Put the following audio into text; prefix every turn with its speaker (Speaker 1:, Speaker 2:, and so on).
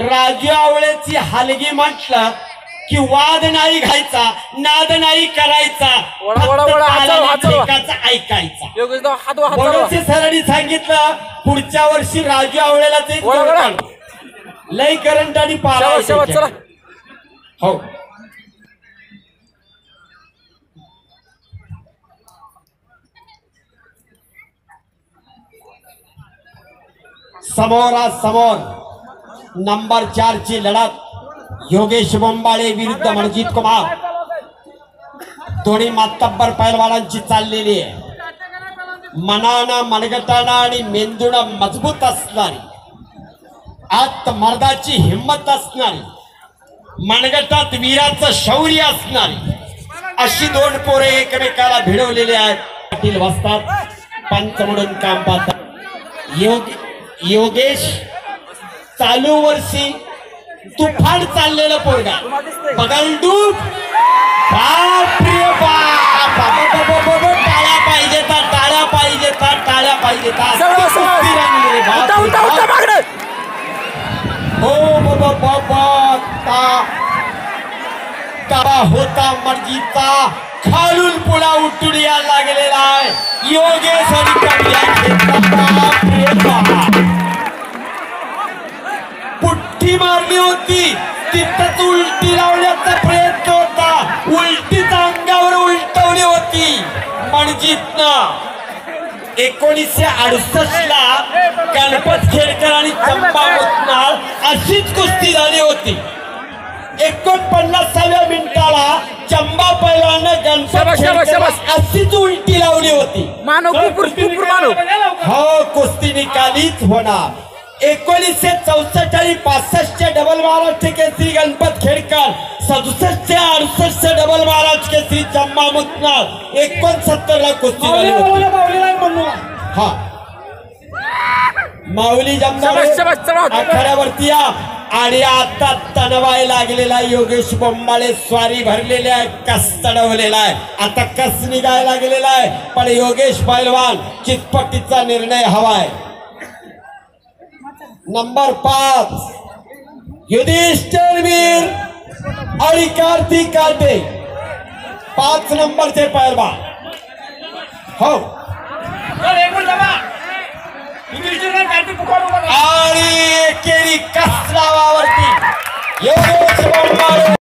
Speaker 1: राजू आवळेची हलगी म्हटलं की वाद नाही घायचा, नाद नाही करायचा, ऐकायचा। बरोबर सरांनी सांगितलं पुढच्या वर्षी राजू आवळेला लय करंट आणि पारा हो। समोरासमोर नंबर 4 ची लढत योगेश बोंबाळे विरुद्ध मनजित कुमार। दोन्ही मातब्बर पैलवानांची चाललेली आहे। मनानं मनगटानं आणि मेंदूनं मजबूत असणारी, आत मर्दाची हिम्मत असणारी, मनगटात वीराचं शौर्य असणारी अशी दोन पोरे एकमेकाला भिडवलेले आहेत। पाटील वस्तात पंच म्हणून काम पाहतात। योगेश चालू वर्षी तुफान चाललेलं पोरगा बगलडूब बाप रे बाप, टाळ्या पाहिजे तर टाळ्या पाहिजे तर टाळ्या पाहिजे हो बाबा होता मर्जीचा खालून पुढा उठून यायला लागलेला आहे योगेश पुट्टी मारली होती तिथंच उलटी लावण्याचा प्रयत्न होता, उलटीच अंगावर उलटवली होती मनजितनं। 1968 ला गणपत खेडकर आणि चंपा मुतनाळ अशीच कुस्ती झाली होती। 49व्या मिनिटाला चंबा पैलवानं गणपत खेडकर अशीच उलटी लावली होती। हो कुस्ती निकालीच होणार। 1964 आणि 65 डबल महाराष्ट्र केसरी गणपत खेडकर, 67 68 डबल महाराष्ट्र केसरी चंबा मुतनाळ, 69 ला कुस्ती झाली होती। हा माऊली जमनार आखाड्यावरती आणि आता तणवाय लागलेला योगेश बोंबाळे स्वारी भरलेले आहे, कस चढवलेला आहे, आता कस निघायला लागलेला आहे। पण योगेश पैलवान चितपटीचा निर्णय हवाय। नंबर 5 युधिष्ठिर वीर आणि कार्तिक काटे 5 नंबरचे पैलवान हो। आणि केरी कसलावावरती योगेश बोंबाळे